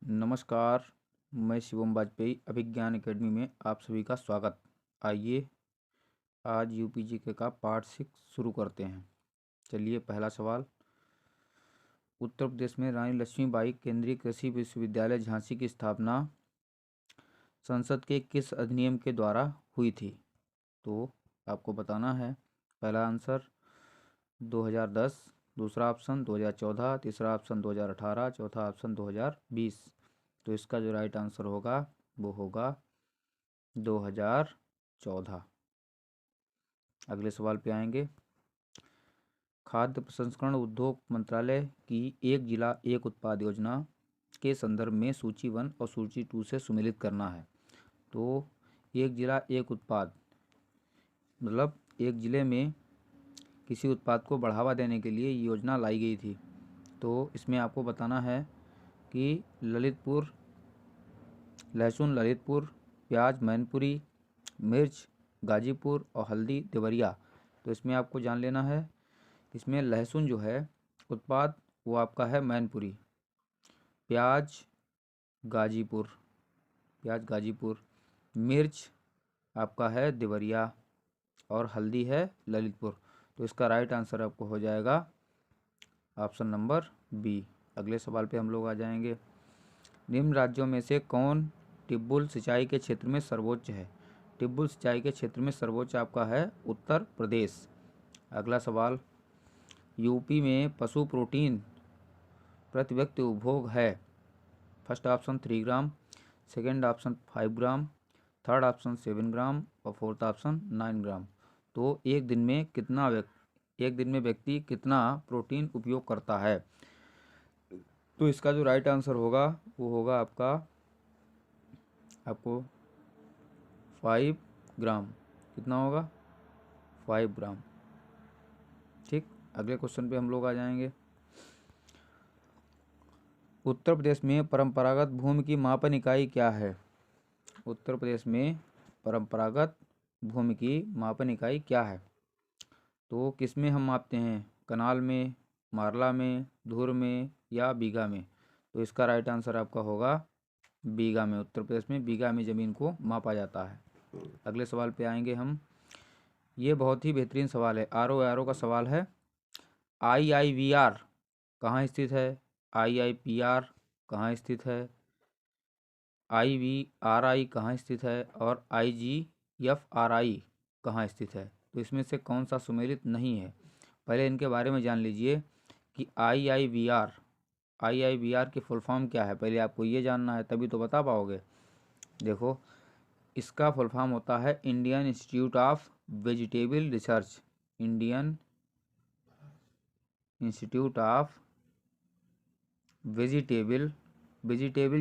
नमस्कार। मैं शिवम वाजपेयी अभिज्ञान एकेडमी में आप सभी का स्वागत। आइए आज यूपीजीके का पार्ट 6 शुरू करते हैं। चलिए, पहला सवाल। उत्तर प्रदेश में रानी लक्ष्मीबाई केंद्रीय कृषि विश्वविद्यालय झांसी की स्थापना संसद के किस अधिनियम के द्वारा हुई थी? तो आपको बताना है। पहला आंसर 2010, दूसरा ऑप्शन 2014, तीसरा ऑप्शन 2018, चौथा ऑप्शन 2020। तो इसका जो राइट आंसर होगा वो होगा 2014। अगले सवाल पे आएंगे। खाद्य प्रसंस्करण उद्योग मंत्रालय की एक जिला एक उत्पाद योजना के संदर्भ में सूची 1 और सूची 2 से सुमेलित करना है। तो एक जिला एक उत्पाद मतलब एक ज़िले में किसी उत्पाद को बढ़ावा देने के लिए योजना लाई गई थी। तो इसमें आपको बताना है कि ललितपुर लहसुन ललितपुर, प्याज मैनपुरी, मिर्च गाजीपुर और हल्दी देवरिया। तो इसमें आपको जान लेना है, इसमें लहसुन जो है उत्पाद वो आपका है मैनपुरी, प्याज गाजीपुर, मिर्च आपका है देवरिया और हल्दी है ललितपुर। तो इसका राइट आंसर आपको हो जाएगा ऑप्शन नंबर बी। अगले सवाल पे हम लोग आ जाएंगे। निम्न राज्यों में से कौन टिब्बुल सिंचाई के क्षेत्र में सर्वोच्च है? टिब्बुल सिंचाई के क्षेत्र में सर्वोच्च आपका है उत्तर प्रदेश। अगला सवाल। यूपी में पशु प्रोटीन प्रति व्यक्ति उपभोग है। फर्स्ट ऑप्शन 3 ग्राम, सेकेंड ऑप्शन 5 ग्राम, थर्ड ऑप्शन 7 ग्राम और फोर्थ ऑप्शन 9 ग्राम। तो एक दिन में व्यक्ति कितना प्रोटीन उपयोग करता है? तो इसका जो राइट आंसर होगा वो होगा आपको 5 ग्राम। कितना होगा? 5 ग्राम। ठीक। अगले क्वेश्चन पे हम लोग आ जाएंगे। उत्तर प्रदेश में परंपरागत भूमि की मापन इकाई क्या है? उत्तर प्रदेश में परंपरागत भूमि की मापन इकाई क्या है? तो किस में हम मापते हैं? कनाल में, मारला में, धुर में या बीघा में? तो इसका राइट आंसर आपका होगा बीघा में। उत्तर प्रदेश में बीघा में ज़मीन को मापा जाता है। अगले सवाल पे आएंगे हम। ये बहुत ही बेहतरीन सवाल है, आर का सवाल है। IIVR कहाँ स्थित है? IIPR कहाँ स्थित है? IVRI कहाँ स्थित है? और IGFRI कहाँ स्थित है? तो इसमें से कौन सा सुमेलित नहीं है? पहले इनके बारे में जान लीजिए कि IIVR की फुल फॉर्म क्या है। पहले आपको ये जानना है, तभी तो बता पाओगे। देखो, इसका फुल फॉर्म होता है Indian institute of vegetable research. Indian institute of vegetable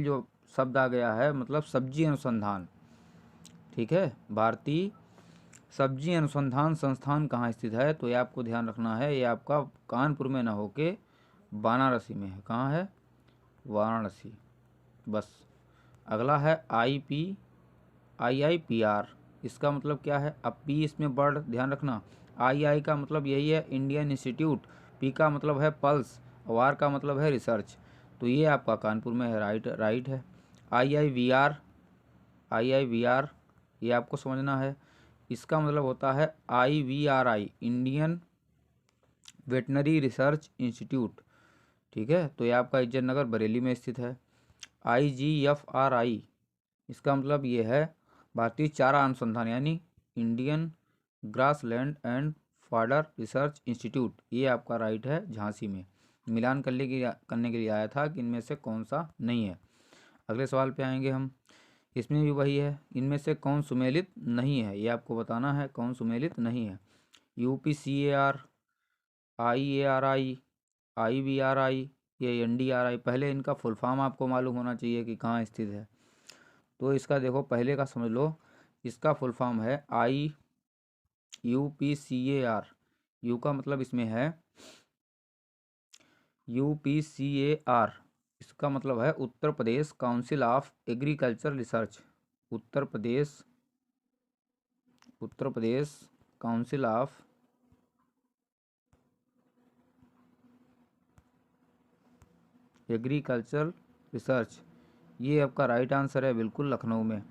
जो शब्द आ गया है मतलब सब्जी अनुसंधान। ठीक है। भारतीय सब्जी अनुसंधान संस्थान कहाँ स्थित है? तो ये आपको ध्यान रखना है, ये आपका कानपुर में ना होके वाराणसी में है। कहाँ है? वाराणसी। बस। अगला है IIPR। इसका मतलब क्या है? अब पी इसमें वर्ड ध्यान रखना। आई का मतलब यही है इंडियन इंस्टीट्यूट, पी का मतलब है पल्स और आर का मतलब है रिसर्च। तो ये आपका कानपुर में है। राइट है। IIVR ये आपको समझना है। इसका मतलब होता है IVRI, Indian veterinary research institute. ठीक है। तो ये आपका इज्जत नगर बरेली में स्थित है। IGFRI इसका मतलब ये है भारतीय चारा अनुसंधान यानी Indian grassland and fodder research institute. ये आपका राइट है, झांसी में। मिलान करने के लिए आया था कि इनमें से कौन सा नहीं है। अगले सवाल पे आएंगे हम। इसमें भी वही है, इनमें से कौन सुमेलित नहीं है, ये आपको बताना है कौन सुमेलित नहीं है। UPCAR, IARI, IVRI या NDRI। पहले इनका फुल फॉर्म आपको मालूम होना चाहिए कि कहाँ स्थित है। तो इसका देखो, पहले का समझ लो। इसका फुल फॉर्म है UPCAR। यू का मतलब इसमें है UPCAR। इसका मतलब है Uttar Pradesh council of agriculture research. Uttar Pradesh council of agriculture research. ये आपका राइट आंसर है बिल्कुल, लखनऊ में।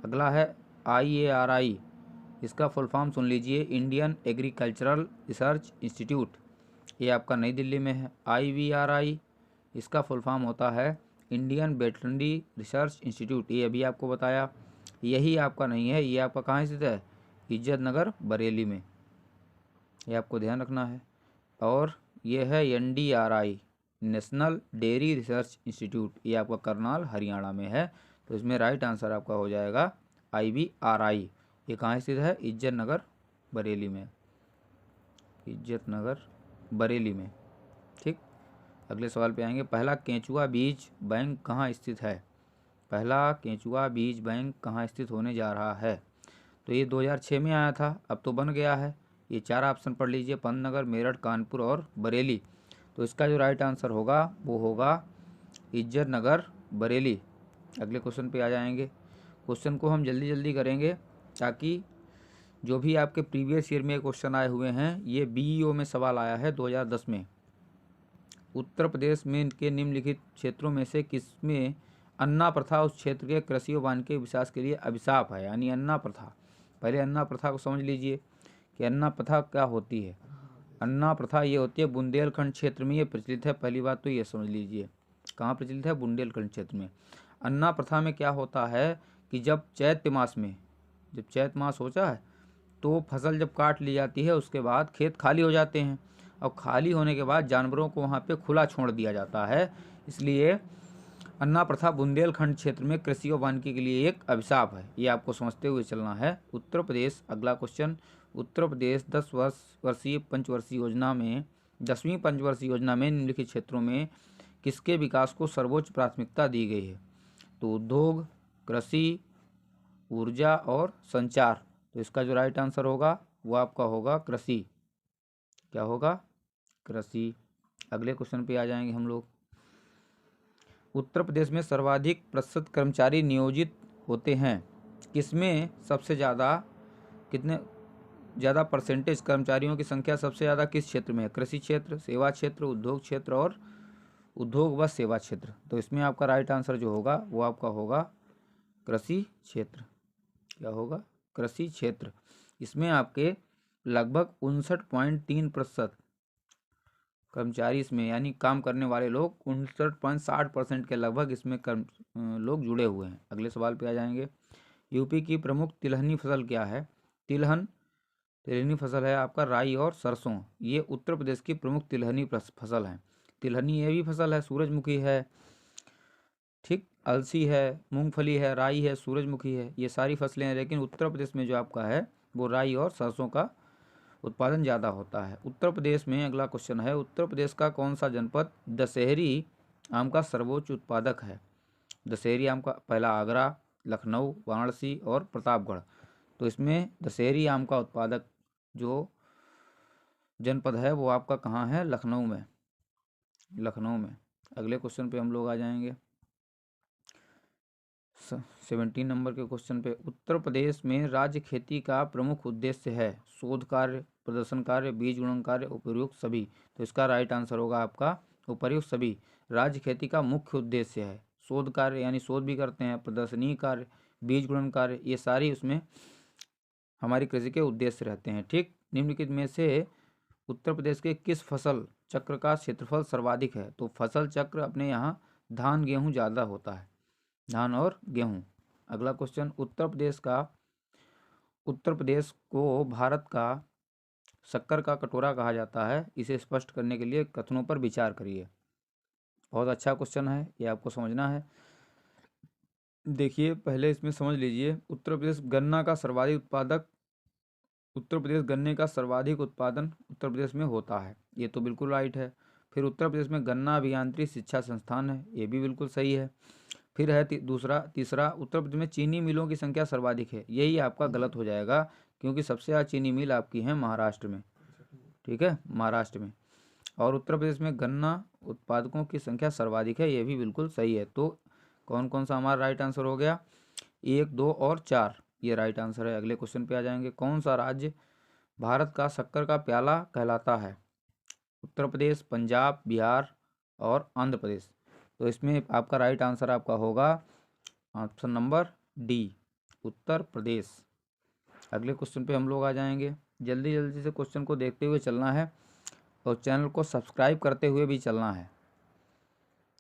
अगला है IARI, इसका फुल फॉर्म सुन लीजिए, इंडियन एग्रीकल्चरल रिसर्च इंस्टीट्यूट। ये आपका नई दिल्ली में है। IVRI, इसका फुल फॉर्म होता है इंडियन वेटरनरी रिसर्च इंस्टीट्यूट, ये अभी आपको बताया। यही आपका नहीं है, ये आपका कहाँ स्थित है, इज्जत नगर बरेली में, ये आपको ध्यान रखना है। और ये है NDRI, national dairy research institute, ये आपका करनाल हरियाणा में है। तो इसमें राइट आंसर आपका हो जाएगा IVRI। ये कहाँ स्थित है, इज्जत नगर बरेली में, इज्जत नगर बरेली में। ठीक, अगले सवाल पे आएंगे। पहला केंचुआ बीज बैंक कहाँ स्थित है, पहला केंचुआ बीज बैंक कहाँ स्थित होने जा रहा है। तो ये 2006 में आया था, अब तो बन गया है। ये 4 ऑप्शन पढ़ लीजिए, पंतनगर, मेरठ, कानपुर और बरेली। तो इसका जो राइट आंसर होगा वो होगा इज्जत नगर बरेली। अगले क्वेश्चन पे आ जाएंगे। क्वेश्चन को हम जल्दी जल्दी करेंगे ताकि जो भी आपके प्रीवियस ईयर में क्वेश्चन आए हुए हैं, ये BEO में सवाल आया है 2010 में। उत्तर प्रदेश में के निम्नलिखित क्षेत्रों में से किसमें अन्ना प्रथा उस क्षेत्र के कृषि व वानिकी विकास के लिए अभिशाप है। यानी अन्ना प्रथा, पहले अन्ना प्रथा को समझ लीजिए कि अन्ना प्रथा क्या होती है। अन्ना प्रथा ये होती है बुंदेलखंड क्षेत्र में ये प्रचलित है, पहली बात तो ये समझ लीजिए। कहाँ प्रचलित है, बुंदेलखंड क्षेत्र में। अन्ना प्रथा में क्या होता है कि जब चैत्र मास में, जब चैत्र मास होता है तो फसल जब काट ली जाती है, उसके बाद खेत खाली हो जाते हैं, और खाली होने के बाद जानवरों को वहाँ पे खुला छोड़ दिया जाता है। इसलिए अन्ना प्रथा बुंदेलखंड क्षेत्र में कृषि और वानिकी के लिए एक अभिशाप है, ये आपको समझते हुए चलना है। उत्तर प्रदेश, अगला क्वेश्चन, उत्तर प्रदेश 10 वर्षीय पंचवर्षीय योजना में, 10वीं पंचवर्षीय योजना में निम्नलिखित क्षेत्रों में किसके विकास को सर्वोच्च प्राथमिकता दी गई है। तो उद्योग, कृषि, ऊर्जा और संचार। तो इसका जो राइट आंसर होगा वो आपका होगा कृषि। क्या होगा, कृषि। अगले क्वेश्चन पे आ जाएंगे हम लोग। उत्तर प्रदेश में सर्वाधिक प्रतिशत कर्मचारी नियोजित होते हैं, किसमें सबसे ज़्यादा, कितने ज़्यादा परसेंटेज कर्मचारियों की संख्या सबसे ज़्यादा किस क्षेत्र में है। कृषि क्षेत्र, सेवा क्षेत्र, उद्योग क्षेत्र और उद्योग व सेवा क्षेत्र। तो इसमें आपका राइट आंसर जो होगा वो आपका होगा कृषि क्षेत्र। क्या होगा, कृषि क्षेत्र। इसमें आपके लगभग 59.3% कर्मचारी इसमें, यानी काम करने वाले लोग 59.60% के लगभग इसमें लोग जुड़े हुए हैं। अगले सवाल पे आ जाएंगे। यूपी की प्रमुख तिलहनी फसल क्या है। तिलहनी फसल है आपका राई और सरसों। ये उत्तर प्रदेश की प्रमुख तिलहनी फसल है। तिलहनी ये भी फसल है, सूरजमुखी है, ठीक, अलसी है, मूंगफली है, राई है, सूरजमुखी है, ये सारी फसलें हैं। लेकिन उत्तर प्रदेश में जो आपका है वो राई और सरसों का उत्पादन ज़्यादा होता है उत्तर प्रदेश में। अगला क्वेश्चन है, उत्तर प्रदेश का कौन सा जनपद दशहरी आम का सर्वोच्च उत्पादक है। दशहरी आम का पहला आगरा, लखनऊ, वाराणसी और प्रतापगढ़। तो इसमें दशहरी आम का उत्पादक जो जनपद है वो आपका कहाँ है, लखनऊ में, लखनऊ में। अगले क्वेश्चन पे हम लोग आ जाएंगे 17 नंबर के क्वेश्चन पे। उत्तर प्रदेश में राज्य खेती का प्रमुख उद्देश्य है शोध कार्य, प्रदर्शन कार्य, बीज गुणन कार्य, उपर्युक्त सभी। तो इसका राइट आंसर होगा आपका उपर्युक्त सभी। राज्य खेती का मुख्य उद्देश्य है शोध कार्य, यानी शोध भी करते हैं, प्रदर्शनी कार्य, बीज गुणन कार्य, ये सारी उसमें हमारी कृषि के उद्देश्य रहते हैं। ठीक, निम्नलिखित में से उत्तर प्रदेश के किस फसल चक्र का क्षेत्रफल सर्वाधिक है। तो फसल चक्र अपने यहाँ धान गेहूँ ज़्यादा होता है, धान और गेहूं। अगला क्वेश्चन, उत्तर प्रदेश को भारत का शक्कर का कटोरा कहा जाता है, इसे स्पष्ट करने के लिए कथनों पर विचार करिए। बहुत अच्छा क्वेश्चन है, ये आपको समझना है। देखिए पहले इसमें समझ लीजिए, उत्तर प्रदेश गन्ना का सर्वाधिक उत्पादक, उत्तर प्रदेश गन्ने का सर्वाधिक उत्पादन उत्तर प्रदेश में होता है, ये तो बिल्कुल राइट है। फिर उत्तर प्रदेश में गन्ना अभियांत्रिकी शिक्षा संस्थान है, ये भी बिल्कुल सही है। फिर है तीसरा, उत्तर प्रदेश में चीनी मिलों की संख्या सर्वाधिक है, यही आपका गलत हो जाएगा क्योंकि सबसे ज़्यादा चीनी मिल आपकी है महाराष्ट्र में, ठीक है, महाराष्ट्र में। और उत्तर प्रदेश में गन्ना उत्पादकों की संख्या सर्वाधिक है, ये भी बिल्कुल सही है। तो कौन कौन सा हमारा राइट आंसर हो गया, 1, 2 और 4, ये राइट आंसर है। अगले क्वेश्चन पे आ जाएंगे। कौन सा राज्य भारत का शक्कर का प्याला कहलाता है। उत्तर प्रदेश, पंजाब, बिहार और आंध्र प्रदेश। तो इसमें आपका राइट आंसर आपका होगा option number D, Uttar Pradesh. अगले क्वेश्चन पे हम लोग आ जाएंगे। जल्दी जल्दी से क्वेश्चन को देखते हुए चलना है और चैनल को सब्सक्राइब करते हुए भी चलना है।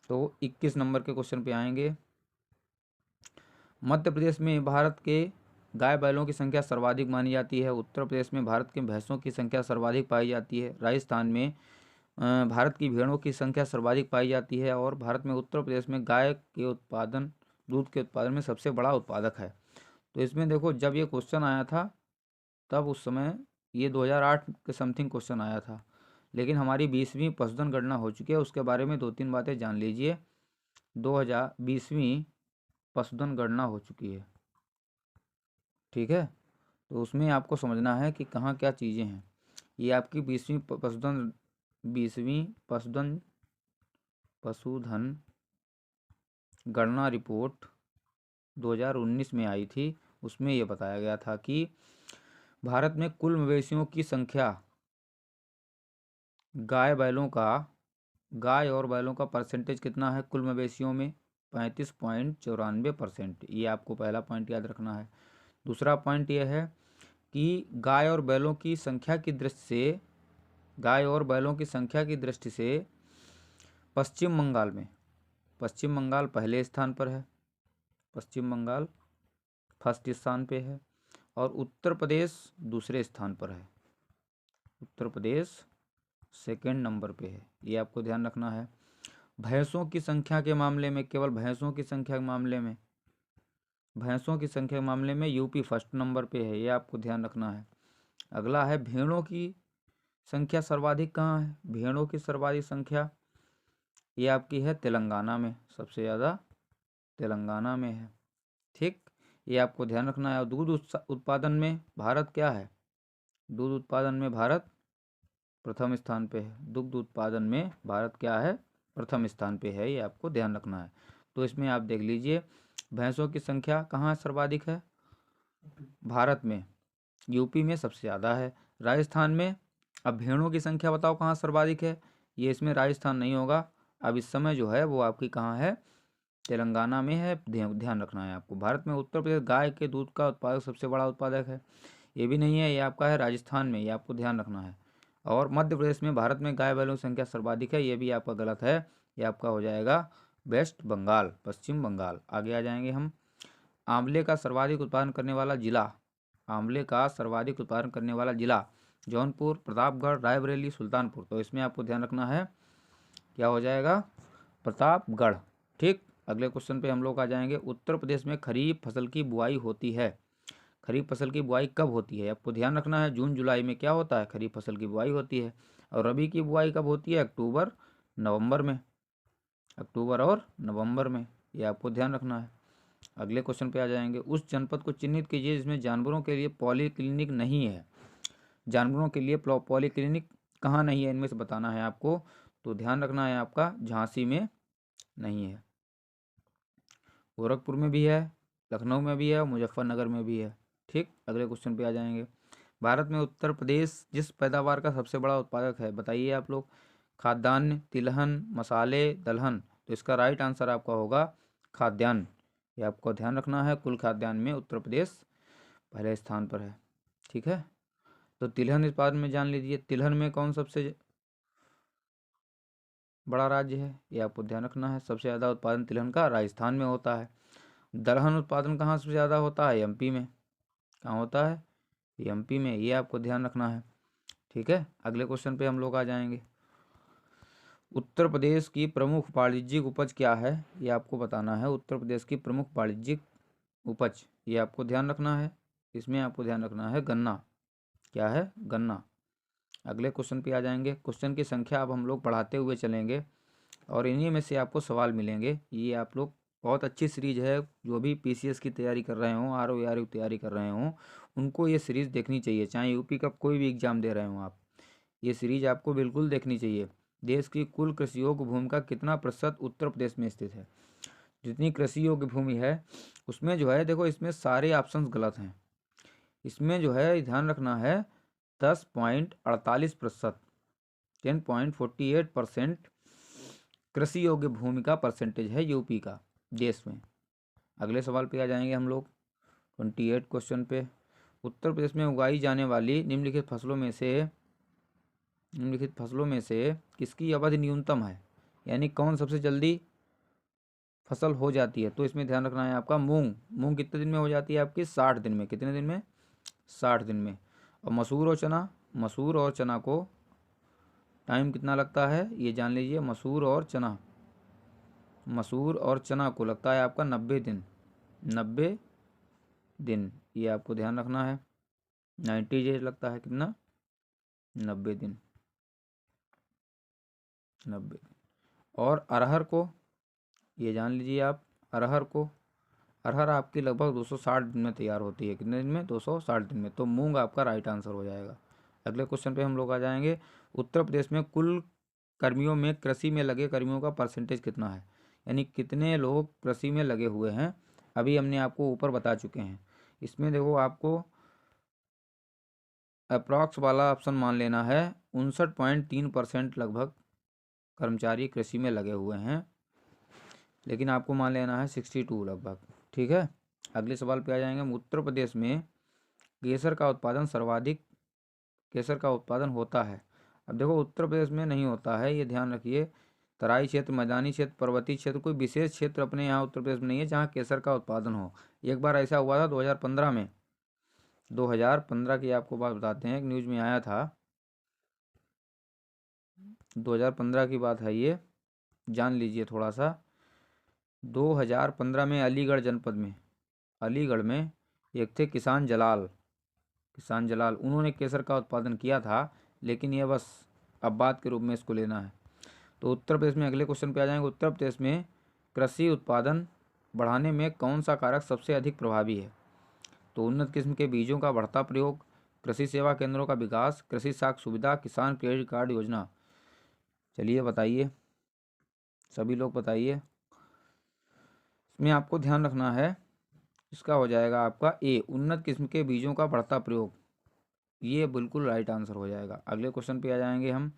तो 21 नंबर के क्वेश्चन पे आएंगे। मध्य प्रदेश में भारत के गाय बैलों की संख्या सर्वाधिक मानी जाती है। उत्तर प्रदेश में भारत के भैंसों की संख्या सर्वाधिक पाई जाती है। राजस्थान में भारत की भेड़ों की संख्या सर्वाधिक पाई जाती है। और भारत में उत्तर प्रदेश में गाय के उत्पादन, दूध के उत्पादन में सबसे बड़ा उत्पादक है। तो इसमें देखो, जब ये क्वेश्चन आया था तब उस समय ये 2008 के समथिंग क्वेश्चन आया था, लेकिन हमारी 20वीं पशुधन गणना हो चुकी है। उसके बारे में 2-3 बातें जान लीजिए। 2020वीं पशुधन गणना हो चुकी है, ठीक है। तो उसमें आपको समझना है कि कहाँ क्या चीज़ें हैं। ये आपकी 20वीं पशुधन गणना रिपोर्ट 2019 में आई थी। उसमें ये बताया गया था कि भारत में कुल मवेशियों की संख्या, गाय और बैलों का परसेंटेज कितना है कुल मवेशियों में? 35.94%। ये आपको पहला पॉइंट याद रखना है। दूसरा पॉइंट ये है कि गाय और बैलों की संख्या की दृष्टि से पश्चिम बंगाल पहले स्थान पर है। पश्चिम बंगाल फर्स्ट स्थान पे है और उत्तर प्रदेश दूसरे स्थान पर है। उत्तर प्रदेश सेकंड नंबर पे है। ये आपको ध्यान रखना है। भैंसों की संख्या के मामले में, केवल भैंसों की संख्या के मामले में यूपी फर्स्ट नंबर पे है। ये आपको ध्यान रखना है। अगला है भेड़ों की संख्या सर्वाधिक कहाँ है? भेड़ों की सर्वाधिक संख्या ये आपकी है तेलंगाना में, सबसे ज़्यादा तेलंगाना में है, ठीक। ये आपको ध्यान रखना है। और दूध उत्पादन में भारत क्या है? दूध उत्पादन में भारत प्रथम स्थान पे है। दुग्ध उत्पादन में भारत क्या है? प्रथम स्थान पे है। ये आपको ध्यान रखना है। तो इसमें आप देख लीजिए, भैंसों की संख्या कहाँ सर्वाधिक है? भारत में, यूपी में सबसे ज़्यादा है, राजस्थान में। अब भेड़ों की संख्या बताओ कहाँ सर्वाधिक है? ये इसमें राजस्थान नहीं होगा। अब इस समय जो है वो आपकी कहाँ है? तेलंगाना में है। ध्यान रखना है आपको। भारत में उत्तर प्रदेश गाय के दूध का उत्पादक सबसे बड़ा उत्पादक है। ये भी नहीं है, ये आपका है राजस्थान में। ये आपको ध्यान रखना है। और मध्य प्रदेश में भारत में गाय बैलों की संख्या सर्वाधिक है। ये भी आपका गलत है। ये आपका हो जाएगा वेस्ट बंगाल, पश्चिम बंगाल। आगे आ जाएंगे हम। आंवले का सर्वाधिक उत्पादन करने वाला जिला जौनपुर, प्रतापगढ़, रायबरेली, सुल्तानपुर। तो इसमें आपको ध्यान रखना है, क्या हो जाएगा? प्रतापगढ़, ठीक। अगले क्वेश्चन पे हम लोग आ जाएंगे। उत्तर प्रदेश में खरीफ फसल की बुआई होती है। खरीफ फसल की बुआई कब होती है? आपको ध्यान रखना है। जून जुलाई में क्या होता है? खरीफ फसल की बुआई होती है। और रबी की बुआई कब होती है? अक्टूबर और नवंबर में। ये आपको ध्यान रखना है। अगले क्वेश्चन पे आ जाएंगे। उस जनपद को चिन्हित कीजिए जिसमें जानवरों के लिए पॉलीक्लिनिक नहीं है। जानवरों के लिए पॉलीक्लिनिक कहाँ नहीं है, इनमें से बताना है आपको। तो ध्यान रखना है आपका, झांसी में नहीं है, गोरखपुर में भी है, लखनऊ में भी है और मुजफ्फरनगर में भी है, ठीक। अगले क्वेश्चन पे आ जाएंगे। भारत में उत्तर प्रदेश जिस पैदावार का सबसे बड़ा उत्पादक है, बताइए आप लोग। खाद्यान्न, तिलहन, मसाले, दलहन। तो इसका राइट आंसर आपका होगा खाद्यान्न। ये आपको ध्यान रखना है। कुल खाद्यान्न में उत्तर प्रदेश पहले स्थान पर है, ठीक है। तो तिलहन उत्पादन में जान लीजिए, तिलहन में कौन सबसे बड़ा राज्य है? ये आपको ध्यान रखना है। सबसे ज़्यादा उत्पादन तिलहन का राजस्थान में होता है। दलहन उत्पादन कहाँ सबसे ज़्यादा होता है? एमपी में। कहाँ होता है? एमपी में। ये आपको ध्यान रखना है, ठीक है। अगले क्वेश्चन पे हम लोग आ जाएंगे। उत्तर प्रदेश की प्रमुख वाणिज्यिक उपज क्या है? ये आपको बताना है। उत्तर प्रदेश की प्रमुख वाणिज्यिक उपज, ये आपको ध्यान रखना है। इसमें आपको ध्यान रखना है गन्ना। क्या है? गन्ना। अगले क्वेश्चन पे आ जाएंगे। क्वेश्चन की संख्या अब हम लोग बढ़ाते हुए चलेंगे और इन्हीं में से आपको सवाल मिलेंगे। ये आप लोग, बहुत अच्छी सीरीज है। जो भी पीसीएस की तैयारी कर रहे हों, आरओ की तैयारी कर रहे हों, उनको ये सीरीज़ देखनी चाहिए। चाहे यूपी का कोई भी एग्ज़ाम दे रहे हों आप, ये सीरीज आपको बिल्कुल देखनी चाहिए। देश की कुल कृषि योग्य भूमि का कितना प्रतिशत उत्तर प्रदेश में स्थित है? जितनी कृषि योग्य भूमि है उसमें जो है, देखो इसमें सारे ऑप्शंस गलत हैं। इसमें जो है ध्यान रखना है, 10.48%, 10.48% कृषि योग्य भूमि का परसेंटेज है यूपी का देश में। अगले सवाल पे आ जाएंगे हम लोग 28 क्वेश्चन पे। उत्तर प्रदेश में उगाई जाने वाली निम्नलिखित फसलों में से किसकी अवधि न्यूनतम है, यानी कौन सबसे जल्दी फसल हो जाती है। तो इसमें ध्यान रखना है आपका मूंग कितने दिन में हो जाती है आपकी, 60 दिन में। कितने दिन में, 60 दिन में। और मसूर और चना को टाइम कितना लगता है ये जान लीजिए। मसूर और चना को लगता है आपका 90 दिन। 90 दिन, ये आपको ध्यान रखना है। 90 डेज लगता है, कितना, 90 दिन। 90 दिन। और अरहर को ये जान लीजिए आप, अरहर आपकी लगभग 260 दिन में तैयार होती है। कितने दिन में, 260 दिन में। तो मूंग आपका राइट आंसर हो जाएगा। अगले क्वेश्चन पे हम लोग आ जाएंगे। उत्तर प्रदेश में कुल कर्मियों में कृषि में लगे कर्मियों का परसेंटेज कितना है, यानी कितने लोग कृषि में लगे हुए हैं। अभी हमने आपको ऊपर बता चुके हैं। इसमें देखो आपको अप्रॉक्स वाला ऑप्शन मान लेना है। 59.3% लगभग कर्मचारी कृषि में लगे हुए हैं, लेकिन आपको मान लेना है 62 लगभग। ठीक है। अगले सवाल पे आ जाएंगे। उत्तर प्रदेश में केसर का उत्पादन होता है। अब देखो उत्तर प्रदेश में नहीं होता है, ये ध्यान रखिए। तराई क्षेत्र, मैदानी क्षेत्र, पर्वतीय क्षेत्र, कोई विशेष क्षेत्र अपने यहाँ उत्तर प्रदेश में नहीं है जहाँ केसर का उत्पादन हो। एक बार ऐसा हुआ था 2015 में। 2015 की आपको बात बताते हैं, एक न्यूज़ में आया था। 2015 की बात है ये, जान लीजिए थोड़ा सा। 2015 में अलीगढ़ में एक थे किसान जलाल, उन्होंने केसर का उत्पादन किया था। लेकिन ये बस अब बात के रूप में इसको लेना है। तो उत्तर प्रदेश में अगले क्वेश्चन पे आ जाएंगे। उत्तर प्रदेश में कृषि उत्पादन बढ़ाने में कौन सा कारक सबसे अधिक प्रभावी है। तो उन्नत किस्म के बीजों का बढ़ता प्रयोग, कृषि सेवा केंद्रों का विकास, कृषि साख सुविधा, किसान क्रेडिट कार्ड योजना। चलिए बताइए, सभी लोग बताइए। इसमें आपको ध्यान रखना है, इसका हो जाएगा आपका ए, उन्नत किस्म के बीजों का बढ़ता प्रयोग। ये बिल्कुल राइट आंसर हो जाएगा। अगले क्वेश्चन पे आ जाएंगे हम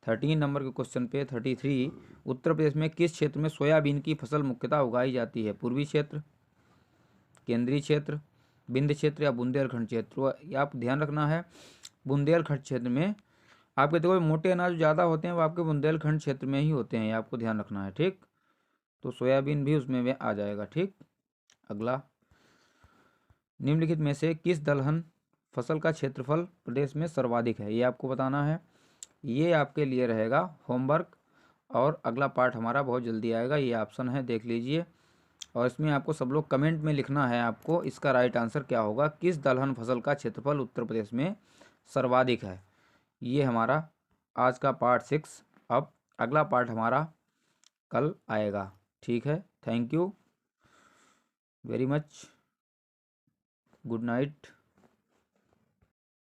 13 नंबर के क्वेश्चन पे। 33, उत्तर प्रदेश में किस क्षेत्र में सोयाबीन की फसल मुख्यतः उगाई जाती है। पूर्वी क्षेत्र, केंद्रीय क्षेत्र, विंध्य क्षेत्र या बुंदेलखंड क्षेत्र। ये आप ध्यान रखना है, बुंदेलखंड क्षेत्र में आपके देखो मोटे अनाज ज़्यादा होते हैं, वो आपके बुंदेलखंड क्षेत्र में ही होते हैं। ये आपको ध्यान रखना है। ठीक, तो सोयाबीन भी उसमें आ जाएगा। ठीक। अगला, निम्नलिखित में से किस दलहन फसल का क्षेत्रफल प्रदेश में सर्वाधिक है, ये आपको बताना है। ये आपके लिए रहेगा होमवर्क। और अगला पार्ट हमारा बहुत जल्दी आएगा, ये ऑप्शन है, देख लीजिए। और इसमें आपको सब लोग कमेंट में लिखना है आपको इसका राइट आंसर क्या होगा। किस दलहन फसल का क्षेत्रफल उत्तर प्रदेश में सर्वाधिक है। ये हमारा आज का पार्ट 6। अब अगला पार्ट हमारा कल आएगा। ठीक है, thank you very much, good night.